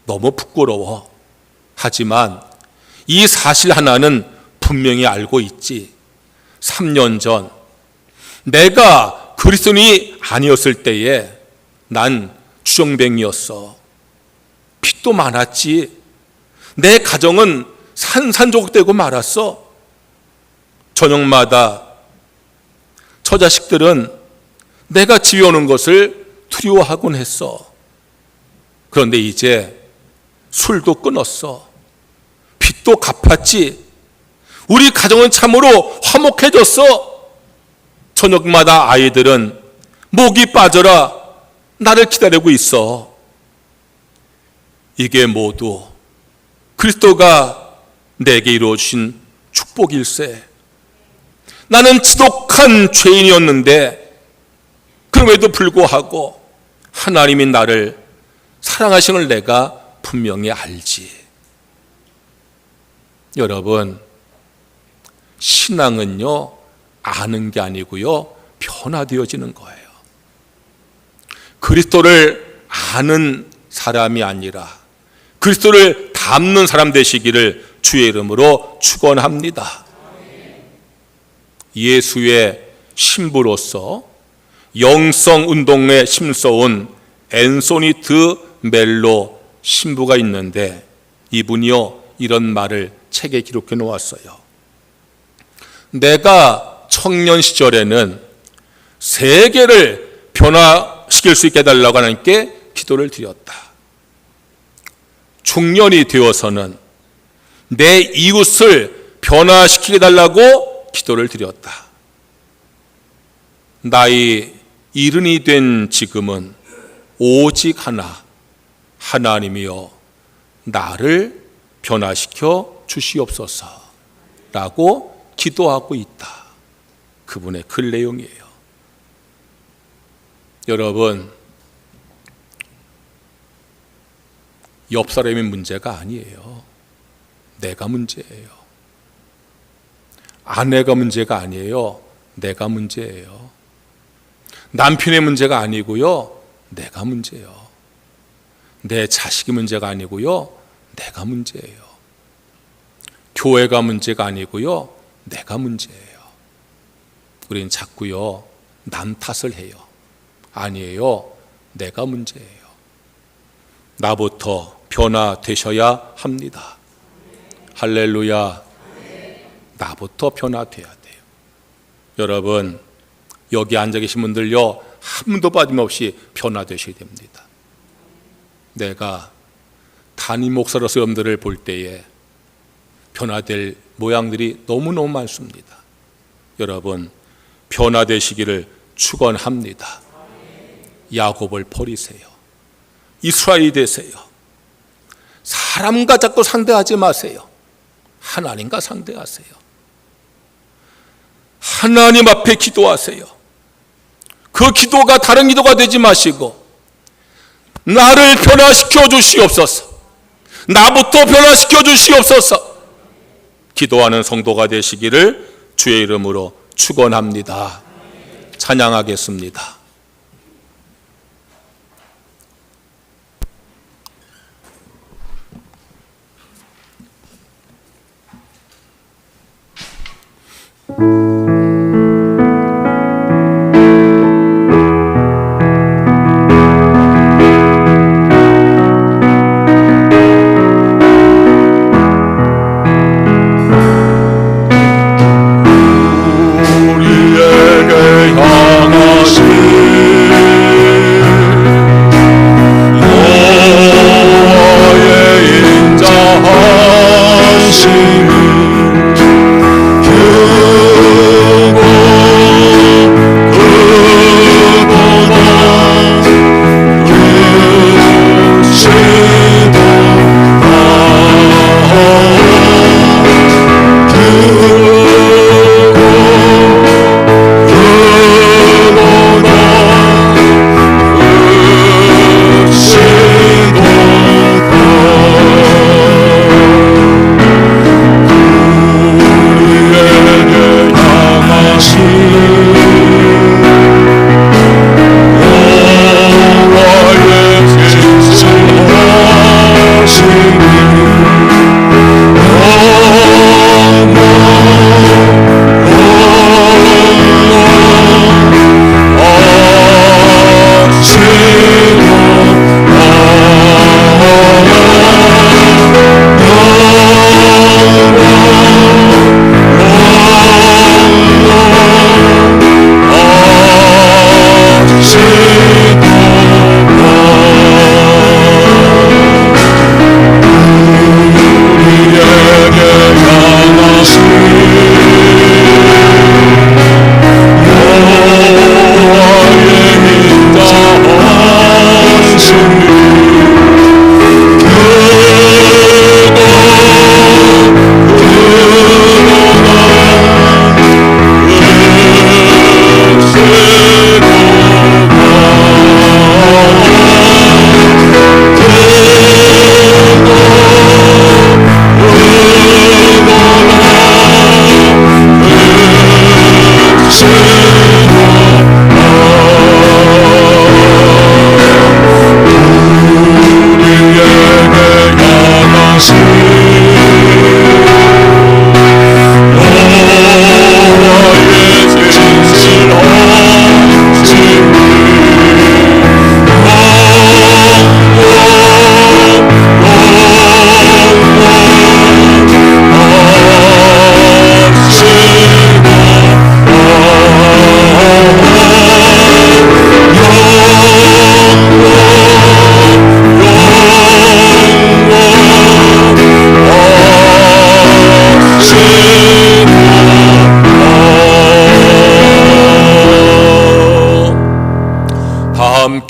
너무 부끄러워. 하지만 이 사실 하나는 분명히 알고 있지. 3년 전 내가 그리스도인이 아니었을 때에 난 주정뱅이였어. 빚도 많았지. 내 가정은 산산조각되고 말았어. 저녁마다 저 자식들은 내가 집에 오는 것을 두려워하곤 했어. 그런데 이제 술도 끊었어. 빚도 갚았지. 우리 가정은 참으로 화목해졌어. 저녁마다 아이들은 목이 빠져라 나를 기다리고 있어. 이게 모두 그리스도가 내게 이루어주신 축복일세. 나는 지독한 죄인이었는데 그럼에도 불구하고 하나님이 나를 사랑하시는 걸 내가 분명히 알지. 여러분, 신앙은요 아는 게 아니고요 변화되어지는 거예요. 그리스도를 아는 사람이 아니라 그리스도를 닮는 사람 되시기를 주의 이름으로 축원합니다. 예수의 신부로서 영성운동에 힘써온 앤소니 드 멜로 신부가 있는데 이분이요 이런 말을 책에 기록해 놓았어요. 내가 청년 시절에는 세계를 변화시킬 수 있게 해달라고 하나님께 기도를 드렸다. 중년이 되어서는 내 이웃을 변화시키게 해달라고 기도를 드렸다. 나이 70이 된 지금은 오직 하나, 하나님이여 나를 변화시켜 주시옵소서 라고 기도하고 있다. 그분의 글 내용이에요. 여러분, 옆 사람의 문제가 아니에요. 내가 문제예요. 아내가 문제가 아니에요. 내가 문제예요. 남편의 문제가 아니고요. 내가 문제예요. 내 자식이 문제가 아니고요. 내가 문제예요. 교회가 문제가 아니고요. 내가 문제예요. 우린 자꾸요 남 탓을 해요. 아니에요. 내가 문제예요. 나부터 변화되셔야 합니다. 할렐루야. 나부터 변화돼야 돼요. 여러분, 여기 앉아 계신 분들요, 한 분도 빠짐없이 변화되셔야 됩니다. 내가 담임 목사로서 여러분들을 볼 때에 변화될 모양들이 너무너무 많습니다. 여러분, 변화되시기를 축원합니다. 야곱을 버리세요. 이스라엘이 되세요. 사람과 자꾸 상대하지 마세요. 하나님과 상대하세요. 하나님 앞에 기도하세요. 그 기도가 다른 기도가 되지 마시고 나를 변화시켜 주시옵소서. 나부터 변화시켜 주시옵소서. 기도하는 성도가 되시기를 주의 이름으로 축원합니다. 찬양하겠습니다.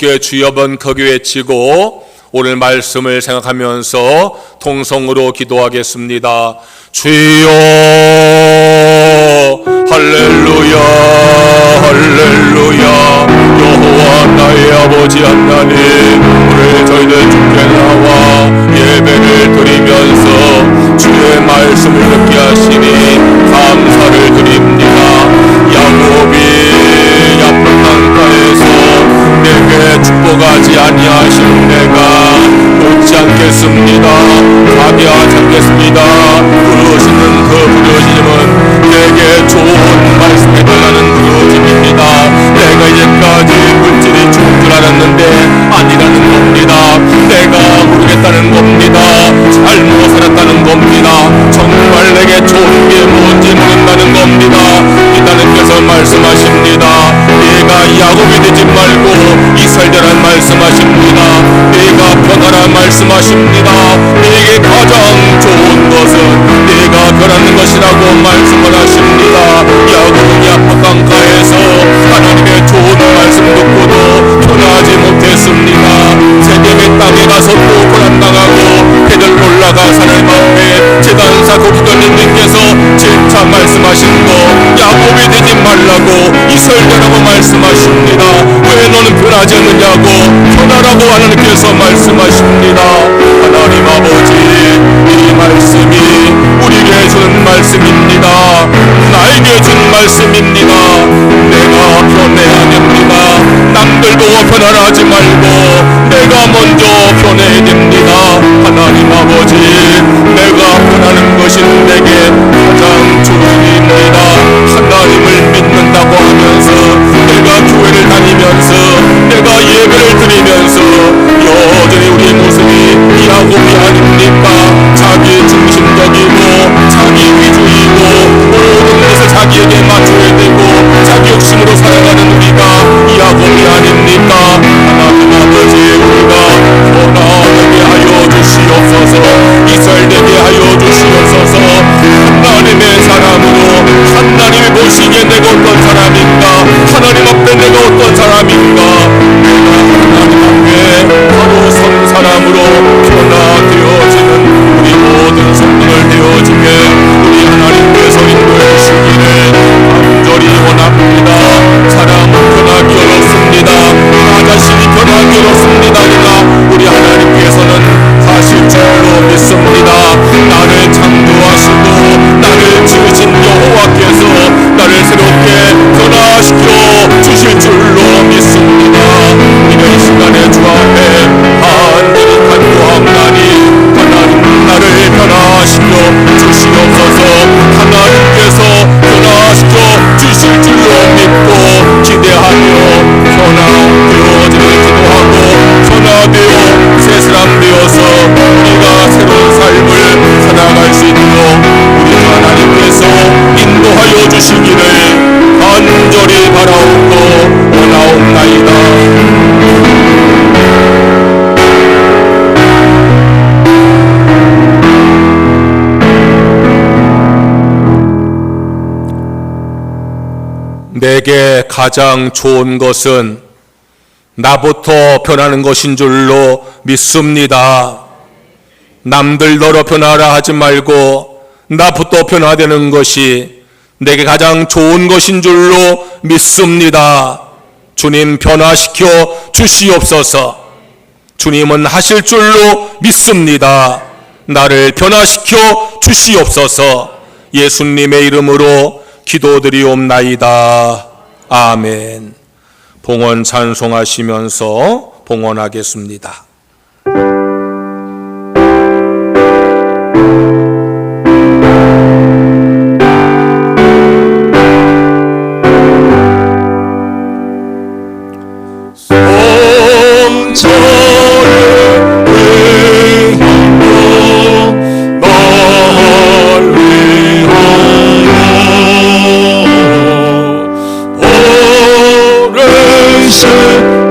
함께 주여 번거기 외치고 오늘 말씀을 생각하면서 통성으로 기도하겠습니다. 주여 할렐루야 할렐루야. 여호와 나의 아버지 하나님, 오늘 저희들 주께 나와 예배를 드리면서 주의 말씀을 듣게 하시니 감사를 드립니다. 야곱이 얕은 강가에서 내게 축복하지 아니하신 내가 못지 않겠습니다. 자비하지 않겠습니다. 부르시는 그 부르심은 내게 좋은 말씀해달라는 그 알았는데 아니라는 겁니다. 내가 모르겠다는 겁니다. 잘못 살았다는 겁니다. 정말 내게 좋은 게 뭔지 모른다는 겁니다. 하나님께서 말씀하십니다. 네가 야곱이 되지 말고 이스라엘이란 말씀하십니다. 네가 변하라 말씀하십니다. 네게 가장 좋은 것은 네가 변하는 것이라고 말씀을 하십니다. 야곱은 야파 강가에서 하나님의 좋은 말씀 듣고도 변하지 못했습니다. 세겜의 땅에 가서 또 고난당하고 배들 올라가 하나님 앞에 제단사 고기관님께서 재차 말씀하신 거 야곱이 되지 말라고 이스라엘이라고 말씀하십니다. 왜 너는 변하지 않느냐고 변하라고 하나님께서 말씀하십니다. 하나님 아버지, 이 말씀이 우리에게 주는 말씀입니다. 나에게 준 말씀입니다. 내가 변해야 됩니다. 남들 보고 변하라 하지 말고 내가 먼저 변해야 됩니다. 하나님 아버지, 내가 변하는 것이 내게 가장 좋은 일입니다. 하나님을 믿는다고 하면서 내가 교회를 다니면서 내가 예배를 드리면서 여전히 우리의 모습이 야곱이 아닙니까? 자기 중심적이고 자기 위주이고 모든 것을 자기에게 맞춰야 되고 자기 욕심으로 살아가는 우리가 야곱이 아닙니까? 하나님 아버지, 우리가 변화되게 하여 주시옵소서. 이스라엘 되게 하여 주시옵소서. 하나님의 사람으로 하나님이 보시기에 내가 어떤 사람인가, 하나님 앞에 내가 어떤 사람인가, 내가 하나님 앞에 바로 선 사람으로 변화되어지는 우리 모든 성도들 되어지게 우리 하나님께서 인도해 주시기를 간절히 원합니다. 사람은 변하기 어렵습니다. 나 자신이 변하기 어렵습니다. 그러나 우리 하나님께서는 하실 줄로 믿습니다. 나를 창조하시고 나를 지으신 여호와께서 나를 새롭게 변화시켜 주실 줄로 믿습니다. 이런 시간에 주 앞에 간절히 간구하옵나니 하나님 나를 변화시켜 주시옵소서. 하나님께서 변화시켜 주실 줄로 믿고 기대하며 변화되어지는 기도하고 변화되어 새 사람 되어서 우리가 새로운 삶을 살아갈 수 있도록 우리 하나님께서 인도하여 주시기를 간절히 바라옵고 원하옵나이다. 내게 가장 좋은 것은 나부터 변하는 것인 줄로 믿습니다. 남들더러 변하라 하지 말고 나부터 변화되는 것이 내게 가장 좋은 것인 줄로 믿습니다. 주님 변화시켜 주시옵소서. 주님은 하실 줄로 믿습니다. 나를 변화시켜 주시옵소서. 예수님의 이름으로 기도드리옵나이다. 아멘. 봉헌 찬송하시면서 봉헌하겠습니다.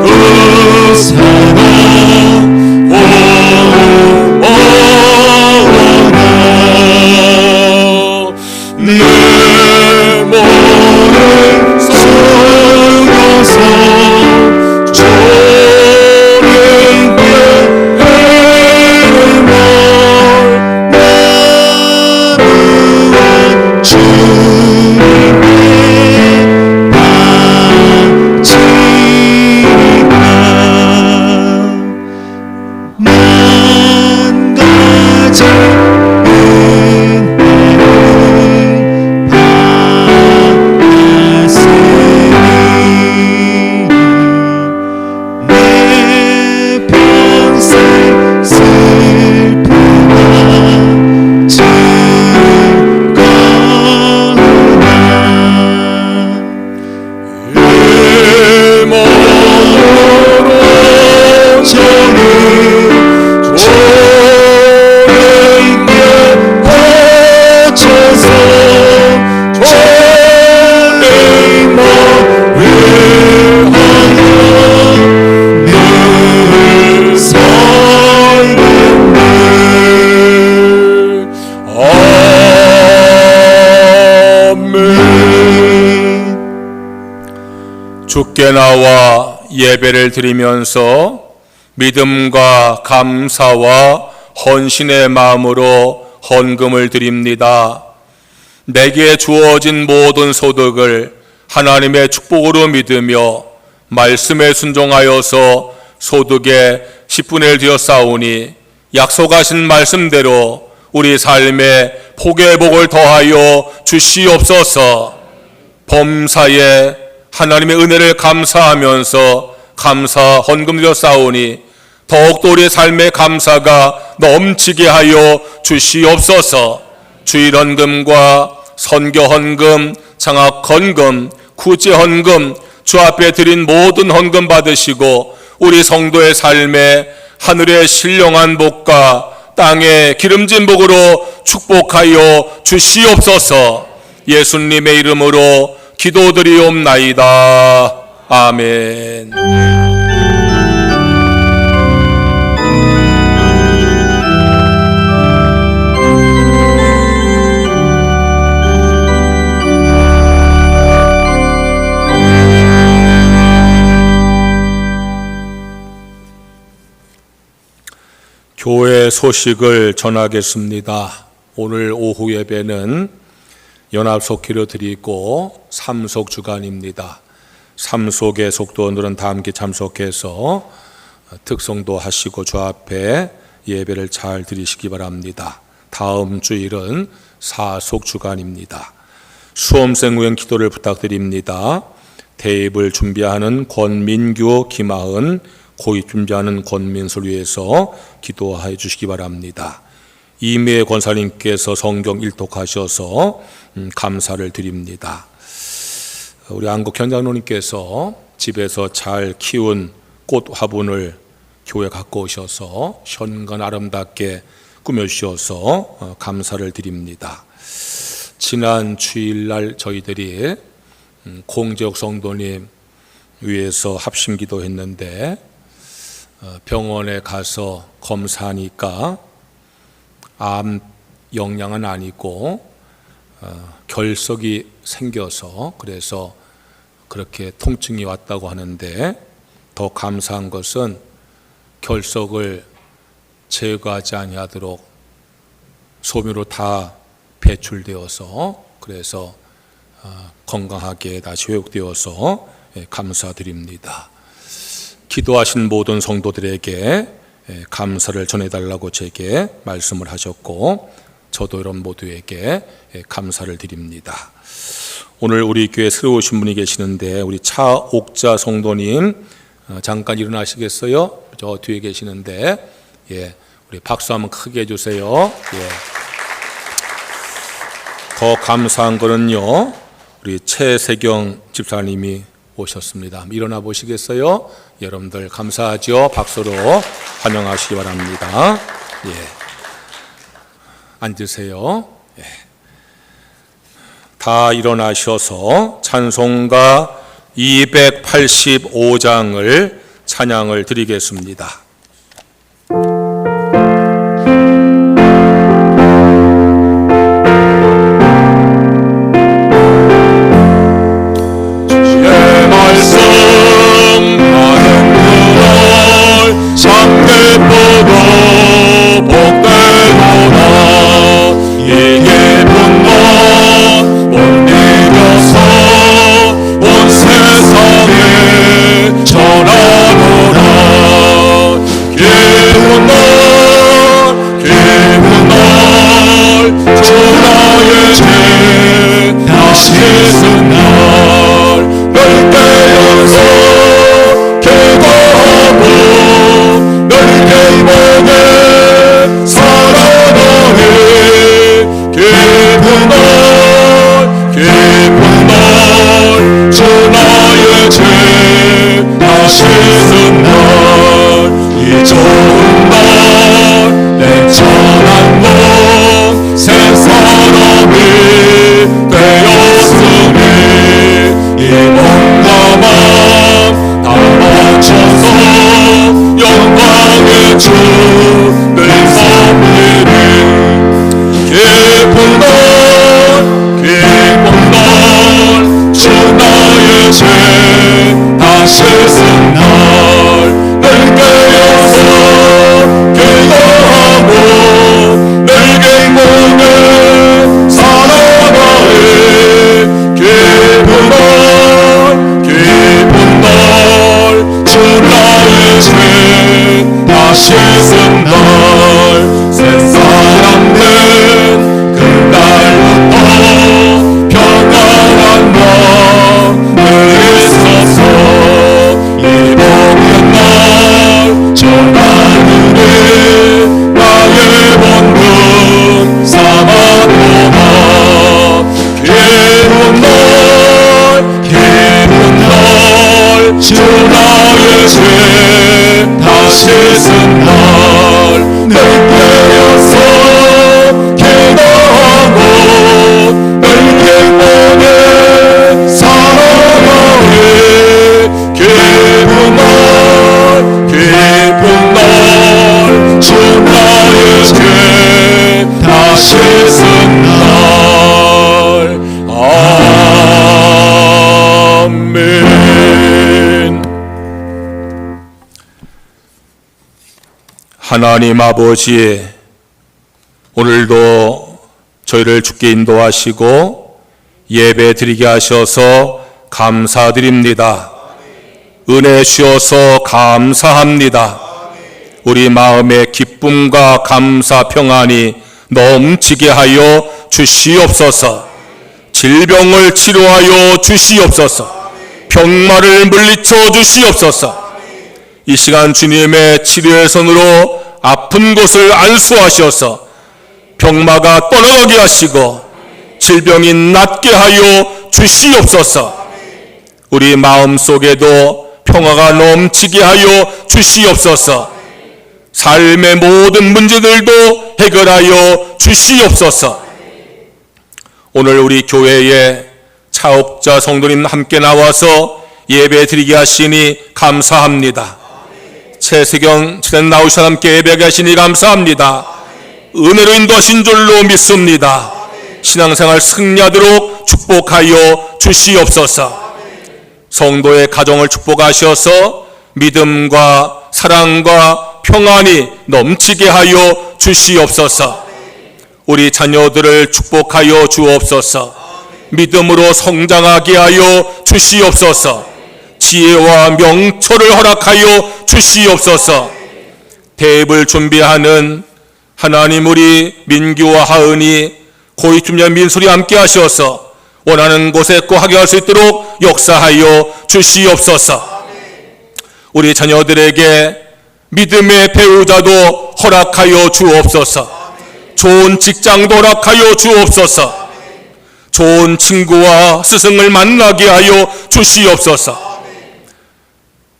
그 사랑 주께 나와 예배를 드리면서 믿음과 감사와 헌신의 마음으로 헌금을 드립니다. 내게 주어진 모든 소득을 하나님의 축복으로 믿으며 말씀에 순종하여서 소득의 10분의 1 되었사오니 약속하신 말씀대로 우리 삶에 복의 복을 더하여 주시옵소서. 범사에 하나님의 은혜를 감사하면서 감사 헌금 드렸사오니 더욱더 우리 삶의 감사가 넘치게 하여 주시옵소서. 주일 헌금과 선교 헌금, 장학 헌금, 구제 헌금, 주 앞에 드린 모든 헌금 받으시고 우리 성도의 삶에 하늘의 신령한 복과 땅의 기름진 복으로 축복하여 주시옵소서. 예수님의 이름으로 기도드리옵나이다. 아멘. 교회 소식을 전하겠습니다. 오늘 오후 예배는 연합속기로 드리고 삼속 주간입니다. 삼속의 속도원들은 다 함께 참석해서 특성도 하시고 주 앞에 예배를 잘 드리시기 바랍니다. 다음 주일은 사속 주간입니다. 수험생 후행 기도를 부탁드립니다. 대입을 준비하는 권민규, 김하은, 고입 준비하는 권민수를 위해서 기도해 주시기 바랍니다. 이미애 권사님께서 성경 일독하셔서 감사를 드립니다. 우리 안국 현장로님께서 집에서 잘 키운 꽃 화분을 교회 갖고 오셔서 현관 아름답게 꾸며주셔서 감사를 드립니다. 지난 주일날 저희들이 공재욱 성도님 위해서 합심기도 했는데 병원에 가서 검사하니까 암 영양은 아니고 결석이 생겨서 그래서 그렇게 통증이 왔다고 하는데 더 감사한 것은 결석을 제거하지 아니하도록 소변으로 다 배출되어서 그래서 건강하게 다시 회복되어서 감사드립니다. 기도하신 모든 성도들에게 감사를 전해달라고 제게 말씀을 하셨고 저도 여러분 모두에게 감사를 드립니다. 오늘 우리 교회 새로 오신 분이 계시는데 우리 차옥자 성도님 잠깐 일어나시겠어요? 저 뒤에 계시는데 우리 박수 한번 크게 해주세요. 더 감사한 거는요, 우리 최세경 집사님이 오셨습니다. 일어나 보시겠어요? 여러분들 감사하죠? 박수로 환영하시기 바랍니다. 앉으세요. 다 일어나셔서 찬송가 285장을 찬양을 드리겠습니다. 전하노라 씻은 날 늘 깨어서 기도하고 늘 기쁘게 살아가리. 기쁜 날 주 나의 죄 다 씻은 날 새사람 된 그날부터 평안한 마음을 있어서 이 복된 날 저 하늘에 나의 본분 삼아도다. 기쁜 날 주 나의 죄 다 씻은 날 늘 깨어서 기도하고 늘 기쁘게 살아가리. 기쁜 날 주 나의 죄 다 씻은 날. 아멘. 하나님 아버지, 오늘도 저희를 주께 인도하시고 예배 드리게 하셔서 감사드립니다. 은혜 주셔서 감사합니다. 우리 마음의 기쁨과 감사 평안이 넘치게 하여 주시옵소서. 질병을 치료하여 주시옵소서. 병마를 물리쳐 주시옵소서. 이 시간 주님의 치료의 손으로 아픈 곳을 안수하셔서 병마가 떠나가게 하시고 질병이 낫게 하여 주시옵소서. 우리 마음속에도 평화가 넘치게 하여 주시옵소서. 삶의 모든 문제들도 해결하여 주시옵소서. 오늘 우리 교회에 차옥자 성도님 함께 나와서 예배 드리게 하시니 감사합니다. 최세경 지난 나우샤 함께 예배하게 하시니 감사합니다. 은혜로 인도하신 줄로 믿습니다. 신앙생활 승리하도록 축복하여 주시옵소서. 성도의 가정을 축복하셔서 믿음과 사랑과 평안이 넘치게 하여 주시옵소서. 우리 자녀들을 축복하여 주옵소서. 믿음으로 성장하게 하여 주시옵소서. 지혜와 명철을 허락하여 주시옵소서. 대입을 준비하는 하나님, 우리 민규와 하은이, 고이춤녀 민솔이 함께 하셔서 원하는 곳에 꼭 하게 할 수 있도록 역사하여 주시옵소서. 우리 자녀들에게 믿음의 배우자도 허락하여 주옵소서. 좋은 직장도 허락하여 주옵소서. 좋은 친구와 스승을 만나게 하여 주시옵소서.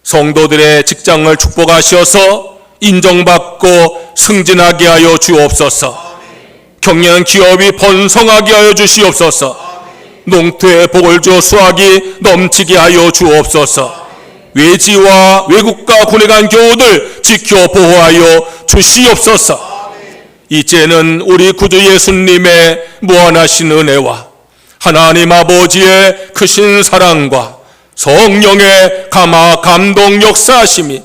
성도들의 직장을 축복하셔서 인정받고 승진하게 하여 주옵소서. 경영한 기업이 번성하게 하여 주시옵소서. 농토의 복을 주어 수확이 넘치게 하여 주옵소서. 외지와 외국과 군에 간 교우들 지켜 보호하여 주시옵소서. 이제는 우리 구주 예수님의 무한하신 은혜와 하나님 아버지의 크신 사랑과 성령의 감화 감동 역사하심이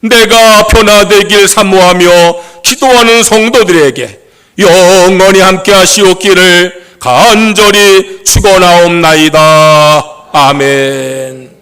내가 변화되길 사모하며 기도하는 성도들에게 영원히 함께 하시옵기를 간절히 축원하옵나이다. 아멘.